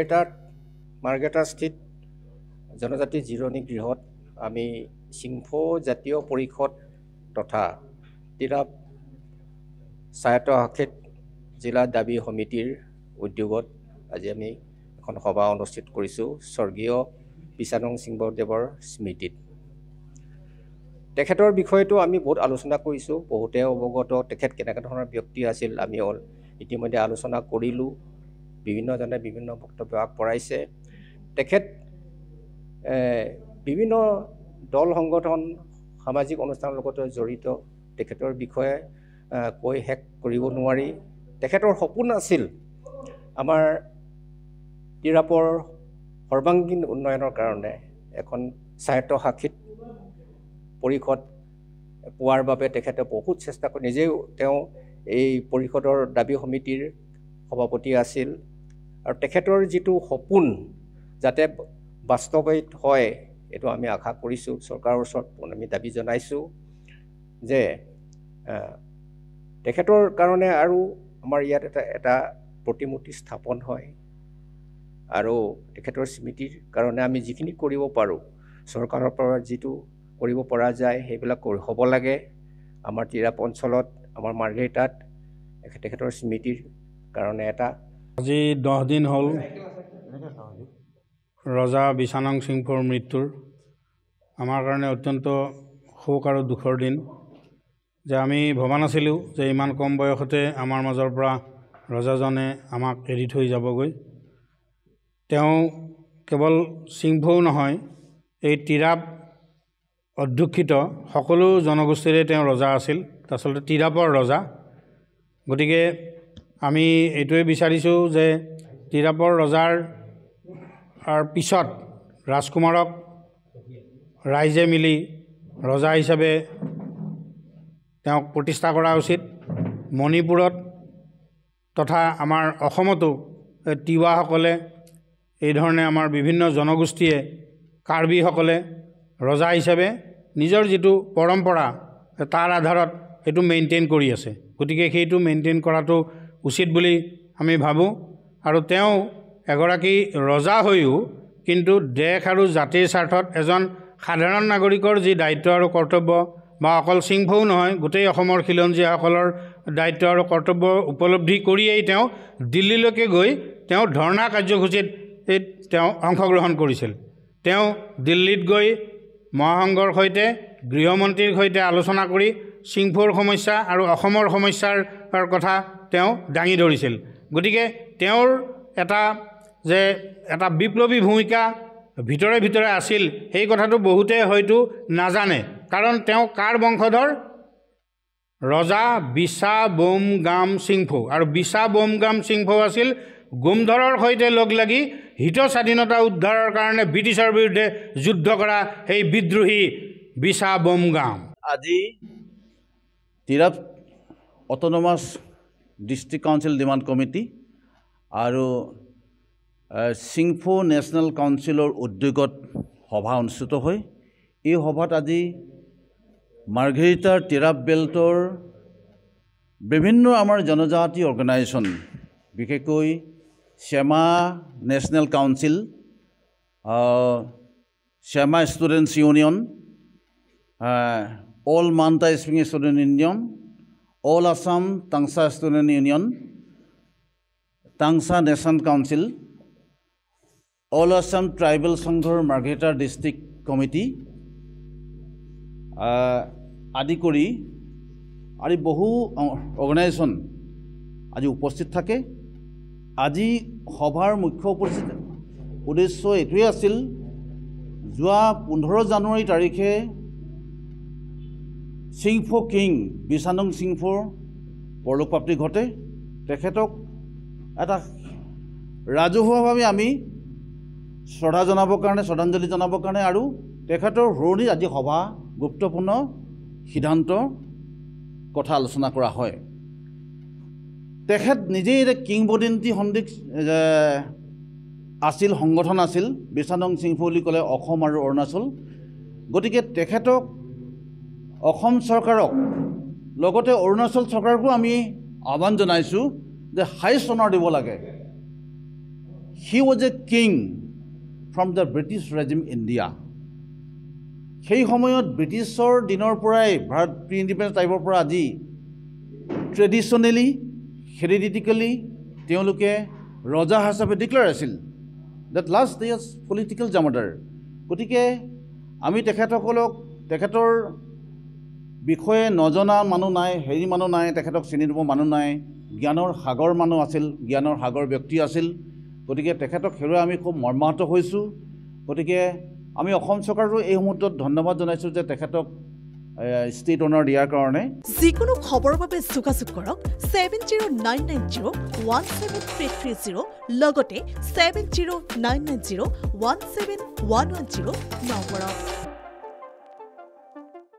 এটাত মাৰ্ঘেৰিটাস্থিত জনজাতি জিৰণি গৃহত আমি চিংফো জাতীয় পৰিষদ তথা তিৰাপ স্বায়ত্তশাসিত জিলা দাবী সমিতিৰ উদ্যোগত আজি আমি এখন সভা অনুষ্ঠিত কৰিছোঁ স্বৰ্গীয় বিশানং সিংহদেৱৰ স্মৃতিত। তেখেতৰ বিষয়টো আমি বহুত আলোচনা কৰিছোঁ, বহুতে অৱগত তেখেত কেনেকুৱা ধৰণৰ ব্যক্তি আছিল আমি ইতিমধ্যে আলোচনা কৰিলোঁ। বিভিন্নজনে বিভিন্ন বক্তব্য আগবঢ়াইছে। তেখেত বিভিন্ন দল সংগঠন সামাজিক অনুষ্ঠানৰ লগত জড়িত। তেখেতৰ বিষয়ে কৈ শেষ কৰিব নোৱাৰি। তেখেতৰ সপোন আছিল আমাৰ তিৰাপৰ সৰ্বাংগীন উন্নয়নৰ কাৰণে এখন স্বায়ত্তশাসিত পৰিষদ পোৱাৰ বাবে তেখেতে বহুত চেষ্টা কৰি নিজেও তেওঁ এই পৰিষদৰ দাবী সমিতিৰ সভাপতি আছিল। আৰু তেখেতৰ যিটো সপোন যাতে বাস্তৱায়িত হয় এইটো আমি আশা কৰিছোঁ। চৰকাৰৰ ওচৰত আমি দাবী জনাইছোঁ যে তেখেতৰ কাৰণে আৰু আমাৰ ইয়াত এটা প্ৰতিমূৰ্তি স্থাপন হয় আৰু তেখেতৰ স্মৃতিৰ কাৰণে আমি যিখিনি কৰিব পাৰোঁ চৰকাৰৰ পৰা যিটো কৰিব পৰা যায় সেইবিলাক হ'ব লাগে। আমাৰ তিৰাপ অঞ্চলত আমাৰ মাৰ্ঘেৰিটাত তেখেতৰ স্মৃতিৰ কাৰণে এটা আজি 10 দিন হ'ল ৰজা বিশানং সিংফোৰ মৃত্যুৰ। আমাৰ কাৰণে অত্যন্ত শোক আৰু দুখৰ দিন যে আমি ভবা নাছিলোঁ যে ইমান কম বয়সতে আমাৰ মাজৰ পৰা ৰজাজনে আমাক এৰি থৈ যাবগৈ। তেওঁ কেৱল সিংফৌ নহয়, এই তিৰাপ অধ্যুষিত সকলো জনগোষ্ঠীৰে তেওঁ ৰজা আছিল, আচলতে তিৰাপৰ ৰজা। গতিকে আমি এইটোৱে বিচাৰিছোঁ যে তিৰাপৰ ৰজাৰ পিছত ৰাজকুমাৰক ৰাইজে মিলি ৰজা হিচাপে তেওঁক প্ৰতিষ্ঠা কৰা উচিত। মণিপুৰত তথা আমাৰ অসমতো তিৱাসকলে এই ধৰণে আমাৰ বিভিন্ন জনগোষ্ঠীয়ে কাৰ্বিসকলে ৰজা হিচাপে নিজৰ যিটো পৰম্পৰা তাৰ আধাৰত সেইটো মেইনটেইন কৰি আছে। গতিকে সেইটো মেইনটেইন কৰাটো উচিত বুলি আমি ভাবোঁ। আৰু তেওঁ এগৰাকী ৰজা হৈও কিন্তু দেশ আৰু জাতিৰ স্বাৰ্থত এজন সাধাৰণ নাগৰিকৰ যি দায়িত্ব আৰু কৰ্তব্য, বা অকল সিংফৌ নহয় গোটেই অসমৰ খিলঞ্জীয়াসকলৰ দায়িত্ব আৰু কৰ্তব্য উপলব্ধি কৰিয়েই তেওঁ দিল্লীলৈকে গৈ তেওঁ ধৰ্ণা কাৰ্যসূচীত তেওঁ অংশগ্ৰহণ কৰিছিল। তেওঁ দিল্লীত গৈ মহাসংঘৰ সৈতে গৃহমন্ত্ৰীৰ সৈতে আলোচনা কৰি সিংফৌৰ সমস্যা আৰু অসমৰ সমস্যাৰ কথা তেওঁ দাঙি ধৰিছিল। গতিকে তেওঁৰ এটা বিপ্লৱী ভূমিকা ভিতৰে ভিতৰে আছিল, সেই কথাটো বহুতে হয়তো নাজানে। কাৰণ তেওঁ কাৰ বংশধৰ? ৰজা বিশাবোমগাম সিংফৌ। আৰু বিশাবোমগাম সিংফৌ আছিল গোমধৰৰ সৈতে লগ লাগি হিত স্বাধীনতা উদ্ধাৰৰ কাৰণে ব্ৰিটিছৰ বিৰুদ্ধে যুদ্ধ কৰা সেই বিদ্ৰোহী বিশাবোমগাম। আজি Tirap autonomous district council demand committee আৰু সিংফৌ নেশ্যনেল কাউন্সিলৰ উদ্যোগত সভা অনুষ্ঠিত হয়। এই সভাত আজি মাৰ্ঘেৰিটাৰ তিৰাপ বেল্টৰ বিভিন্ন আমাৰ জনজাতি অৰ্গেনাইজেশ্যন, বিশেষকৈ Shyama national council, Shyama students union, all Manta spring student union, all Assam Tangsa student union, Tangsa nation council, all Assam tribal সংঘৰ মাৰ্ঘেৰিটাৰ ডিষ্ট্ৰিক্ট কমিটি আদি কৰি আৰু বহু অৰ্গেনাইজেশ্যন আজি উপস্থিত থাকে। আজি সভাৰ মুখ্য উদ্দেশ্য এইটোৱে আছিল, যোৱা 15 জানুৱাৰী তাৰিখে সিংফৌ কিং বিশানং সিংফৌৰ পৰলোকপ্ৰাপ্তি ঘটে। তেখেতক এটা ৰাজহুৱাভাৱে আমি শ্ৰদ্ধাঞ্জলি জনাবৰ কাৰণে আৰু তেখেতৰ শুৱনিত আজি সভা গুৰুত্বপূৰ্ণ সিদ্ধান্ত কথা আলোচনা কৰা হয়। তেখেত নিজেই এটা কিংবদন্তি আছিল, সংগঠন আছিল বিশানং সিংফৌ বুলি ক'লে অসম আৰু অৰুণাচল। গতিকে তেখেতক অসম চৰকাৰক লগতে অৰুণাচল চৰকাৰকো আমি আহ্বান জনাইছোঁ যে হাইষ্ট অনাৰ দিব লাগে। he was a king from the British regime India. সেই সময়ত ব্ৰিটিছৰ দিনৰ পৰাই ভাৰত প্ৰি ইণ্ডিপেণ্ডেন্স টাইমৰ পৰা আজি ট্ৰেডিশ্যনেলি হেৰিডিটিকেলি তেওঁলোকে ৰজা হিচাপে ডিক্লেয়াৰ আছিল that last years political jamadar গতিকে আমি তেখেতসকলক তেখেতৰ বিষয়ে নজনা মানুহ নাই হেৰি মানুহ নাই তেখেতক চিনি নোপোৱা মানুহ নাই জ্ঞানৰ সাগৰ মানুহ আছিল জ্ঞানৰ সাগৰ ব্যক্তি আছিল গতিকে তেখেতক হেৰুৱাই আমি খুব মৰ্মাহত হৈছোঁ গতিকে আমি অসম চৰকাৰক এই মুহূৰ্তত ধন্যবাদ জনাইছোঁ যে তেখেতক ষ্টেট অনাৰ দিয়াৰ কাৰণে যিকোনো খবৰৰ বাবে যোগাযোগ কৰক 7099017330 লগতে 7099017110 নম্বৰত